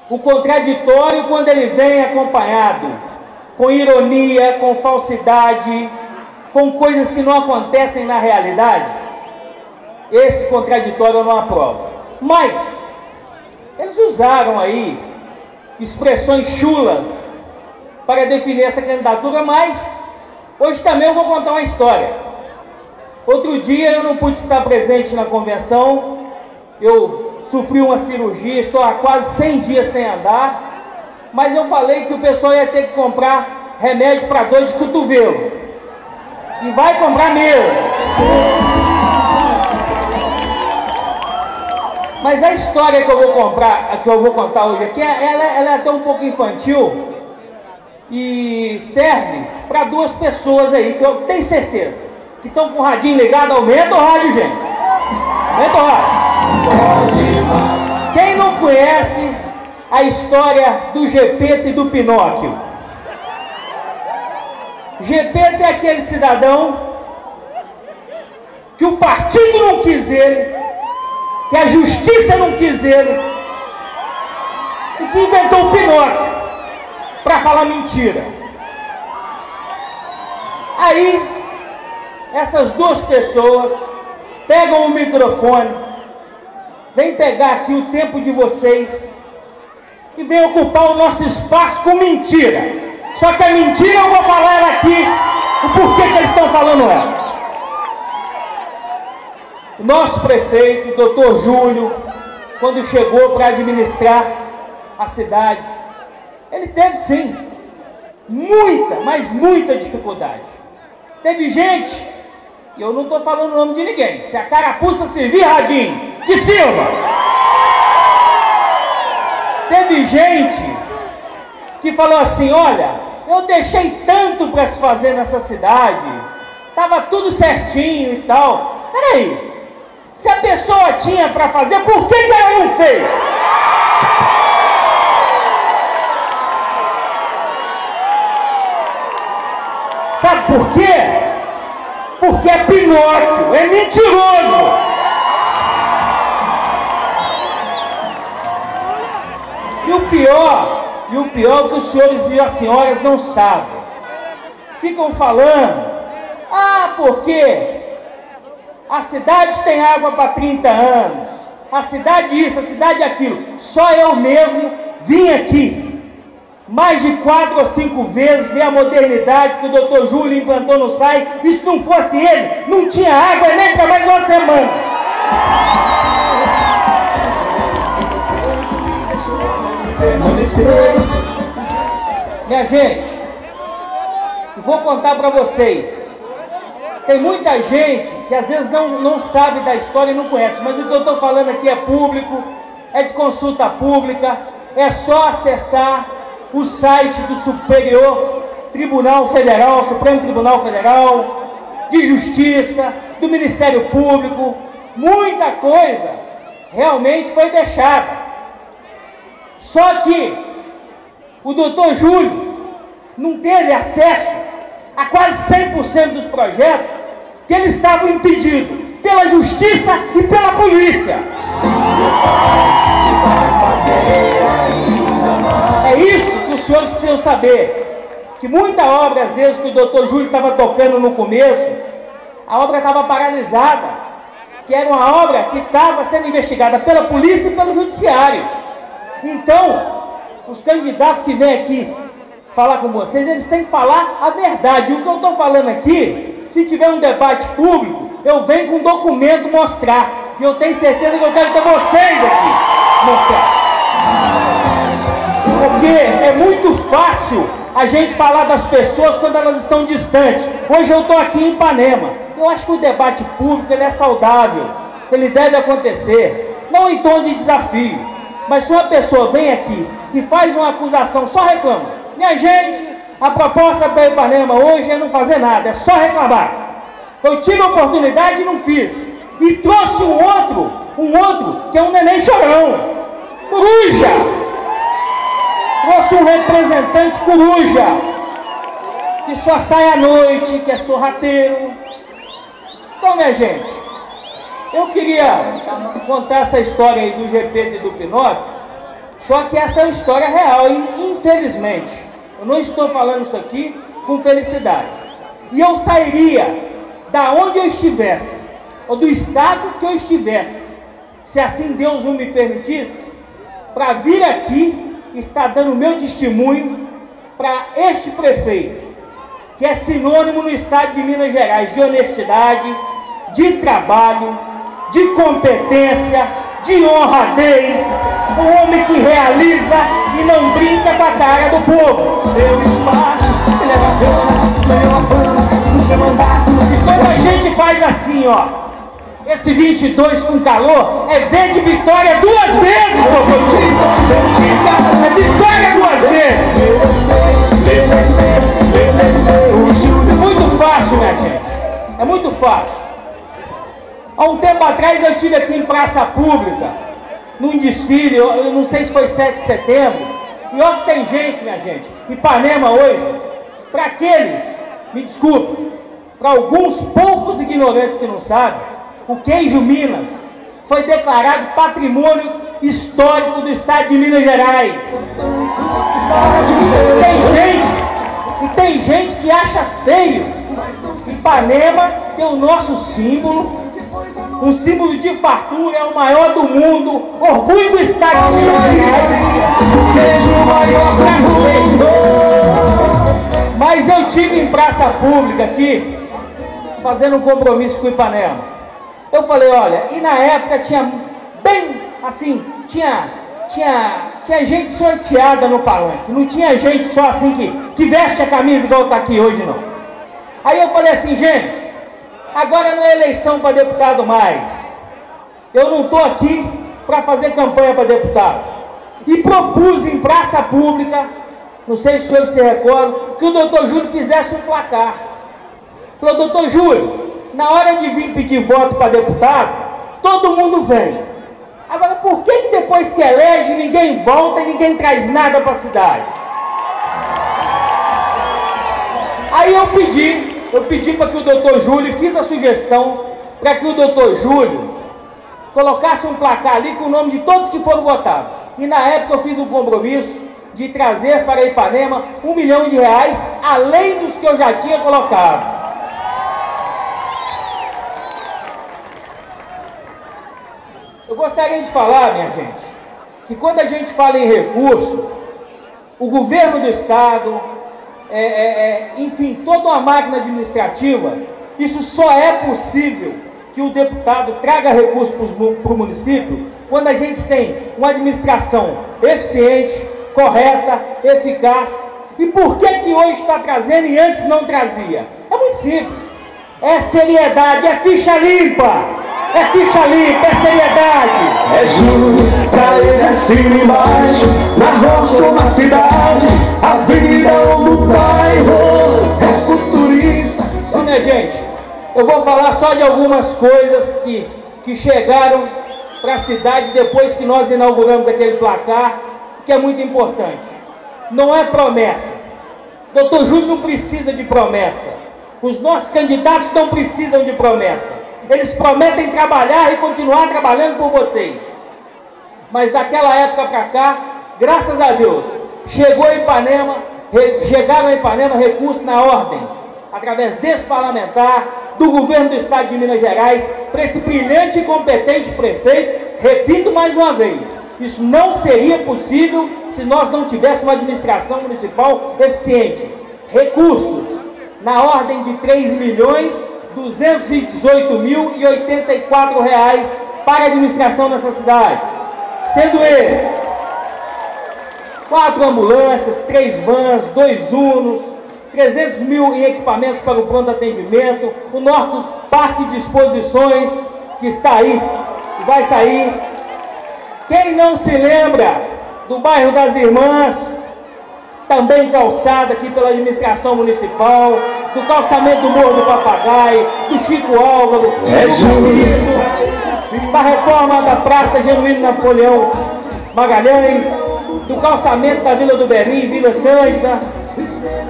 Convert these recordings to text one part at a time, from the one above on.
O contraditório, quando ele vem acompanhado com ironia, com falsidade, com coisas que não acontecem na realidade, esse contraditório eu não aprovo. Mas eles usaram aí expressões chulas para definir essa candidatura, mas hoje também eu vou contar uma história. Outro dia eu não pude estar presente na convenção, eu sofri uma cirurgia, estou há quase 100 dias sem andar, mas eu falei que o pessoal ia ter que comprar remédio para dor de cotovelo. E vai comprar mesmo. Mas a história que eu vou contar hoje aqui, ela é até um pouco infantil e serve para duas pessoas aí, que eu tenho certeza, que estão com o radinho ligado. Aumenta o rádio, gente. Aumenta o rádio. Quem não conhece a história do Gepeto e do Pinóquio? Gepeto é aquele cidadão que o partido não quis ele, que a justiça não quis ele, e que inventou o Pinóquio para falar mentira. Aí, essas duas pessoas pegam o microfone, vem pegar aqui o tempo de vocês e vem ocupar o nosso espaço com mentira. Só que a mentira eu vou falar aqui o porquê que eles estão falando ela. O nosso prefeito, doutor Júlio, quando chegou para administrar a cidade, ele teve sim muita, mas muita dificuldade. Teve gente, e eu não estou falando o nome de ninguém, se a carapuça servir, radinho, que sirva. Teve gente que falou assim: olha, eu deixei tanto para se fazer nessa cidade, estava tudo certinho e tal. Peraí, se a pessoa tinha para fazer, por que ela não fez? Sabe por quê? Porque é Pinóquio, é mentiroso. E o pior é que os senhores e as senhoras não sabem. Ficam falando: ah, porque a cidade tem água para 30 anos, a cidade isso, a cidade aquilo. Só eu mesmo vim aqui mais de 4 ou 5 vezes ver a modernidade que o doutor Júlio implantou no SAI. E se não fosse ele, não tinha água nem para mais uma semana. Minha gente, vou contar para vocês. Tem muita gente que às vezes não sabe da história e não conhece, mas o que eu estou falando aqui é público, é de consulta pública, é só acessar o site do Superior Tribunal Federal, Supremo Tribunal Federal, de Justiça, do Ministério Público. Muita coisa realmente foi deixada. Só que o doutor Júlio não teve acesso a quase 100% dos projetos que eles estavam impedidos pela Justiça e pela Polícia. É isso que os senhores precisam saber, que muita obra, às vezes, que o doutor Júlio estava tocando no começo, a obra estava paralisada, que era uma obra que estava sendo investigada pela polícia e pelo judiciário. Então, os candidatos que vêm aqui falar com vocês, eles têm que falar a verdade. O que eu estou falando aqui, se tiver um debate público, eu venho com um documento mostrar. E eu tenho certeza que eu quero ter vocês aqui mostrar. Porque é muito fácil a gente falar das pessoas quando elas estão distantes. Hoje eu estou aqui em Ipanema. Eu acho que o debate público ele é saudável, ele deve acontecer, não em tom de desafio. Mas se uma pessoa vem aqui e faz uma acusação, só reclama. Minha gente, a proposta para Ipanema hoje é não fazer nada, é só reclamar. Eu tive a oportunidade e não fiz. E trouxe um outro que é um neném chorão, coruja. Trouxe um representante coruja, que só sai à noite, que é sorrateiro. Então, minha gente, eu queria contar essa história aí do Gepeto e do Pinóquio, Só que essa é uma história real, e infelizmente, eu não estou falando isso aqui com felicidade. E eu sairia da onde eu estivesse, ou do estado que eu estivesse, se assim Deus não me permitisse, para vir aqui e estar dando meu testemunho para este prefeito, que é sinônimo no estado de Minas Gerais de honestidade, de trabalho, de competência, de honradez, um homem que realiza e não brinca com a cara do povo. Seu espaço, ele é bacana, ele é bacana, no seu mandato. E quando a gente faz assim, ó, esse 22 com calor, é V de vitória duas vezes, doutor. É vitória duas vezes. É muito fácil, minha gente. É muito fácil. Há um tempo atrás eu estive aqui em praça pública, num desfile, eu não sei se foi 7 de setembro, e ó que tem gente, minha gente, Ipanema hoje, para aqueles, me desculpe, para alguns poucos ignorantes que não sabem, o queijo Minas foi declarado patrimônio histórico do estado de Minas Gerais. Tem gente que acha feio. Ipanema tem o nosso símbolo, um símbolo de fartura, é o maior do mundo, orgulho do estado de Minas Gerais. Mas eu tive em praça pública aqui, fazendo um compromisso com o Ipanema. Eu falei, olha, e na época tinha bem, assim, tinha gente sorteada no palanque, não tinha gente só assim que veste a camisa igual está aqui hoje, não. Aí eu falei assim, gente, agora não é eleição para deputado mais, eu não estou aqui para fazer campanha para deputado. E propus em praça pública, não sei se o senhor se recorda, que o doutor Júlio fizesse um placar. Falou, doutor Júlio, na hora de vir pedir voto para deputado, todo mundo vem. Agora, por que depois que elege, ninguém volta e ninguém traz nada para a cidade? Aí eu pedi para que o doutor Júlio, fiz a sugestão para que o doutor Júlio colocasse um placar ali com o nome de todos que foram votados. E na época eu fiz um compromisso de trazer para Ipanema R$1 milhão, além dos que eu já tinha colocado. Eu gostaria de falar, minha gente, que quando a gente fala em recurso, o governo do estado, enfim, toda uma máquina administrativa, isso só é possível que o deputado traga recursos para o município quando a gente tem uma administração eficiente, correta, eficaz. E por que hoje está trazendo e antes não trazia? É muito simples. É seriedade, é ficha limpa. É ficha limpa, é seriedade. É juro, pra ele é cima e embaixo, na roça ou na cidade, a vida ou no bairro, é futurista. Então, minha gente, eu vou falar só de algumas coisas que chegaram para a cidade depois que nós inauguramos aquele placar, que é muito importante. Não é promessa. Doutor Júlio não precisa de promessa. Os nossos candidatos não precisam de promessa. Eles prometem trabalhar e continuar trabalhando por vocês. Mas daquela época para cá, graças a Deus, chegaram a Ipanema recursos na ordem, através desse parlamentar, do governo do estado de Minas Gerais, para esse brilhante e competente prefeito. Repito mais uma vez, isso não seria possível se nós não tivéssemos uma administração municipal eficiente. Recursos na ordem de R$3.218.084 para a administração dessa cidade, sendo eles 4 ambulâncias, 3 vans, 2 Unos, 300 mil em equipamentos para o pronto atendimento, o nosso parque de exposições que está aí, que vai sair. Quem não se lembra do bairro das Irmãs, também calçada aqui pela administração municipal, do calçamento do Morro do Papagaio, do Chico Álvaro, da reforma da Praça Genuíno Napoleão Magalhães, do calçamento da Vila do Berim, Vila Cândida,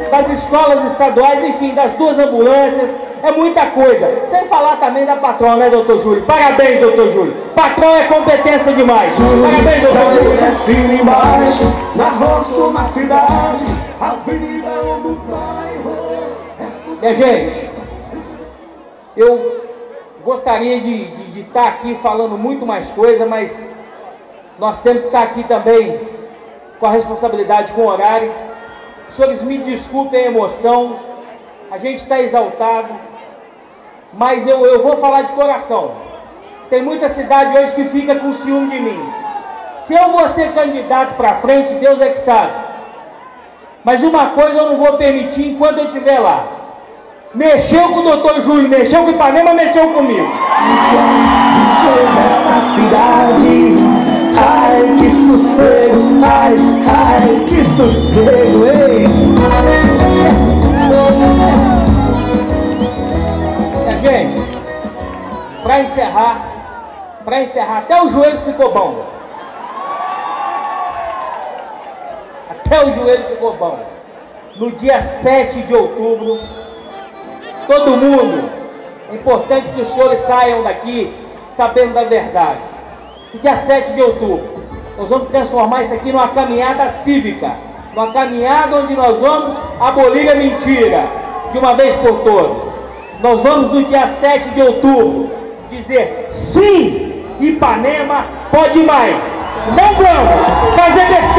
das escolas estaduais, enfim, das 2 ambulâncias, é muita coisa. Sem falar também da patroa, né, doutor Júlio? Parabéns, doutor Júlio. Patroa é competência demais. Parabéns, doutor Júlio. Cima embaixo, na roça ou na cidade, avenida ou no bairro. Minha gente, eu gostaria de estar aqui falando muito mais coisa, mas nós temos que estar aqui também com a responsabilidade, com o horário. Os senhores me desculpem a emoção, a gente está exaltado, mas eu vou falar de coração. Tem muita cidade hoje que fica com ciúme de mim. Se eu vou ser candidato para frente, Deus é que sabe. Mas uma coisa eu não vou permitir enquanto eu estiver lá. Mexeu com o doutor Júlio, mexeu com o Ipanema, mexeu comigo. Nesta cidade, ai que sossego, ai que sossego, ei. Gente, para encerrar, até o joelho ficou bom. Até o joelho ficou bom. No dia 7 de outubro, todo mundo, é importante que os senhores saiam daqui sabendo da verdade. No dia 7 de outubro, nós vamos transformar isso aqui numa caminhada cívica, numa caminhada onde nós vamos abolir a mentira, de uma vez por todas. Nós vamos no dia 7 de outubro dizer sim, Ipanema pode mais. Não vamos fazer besteira.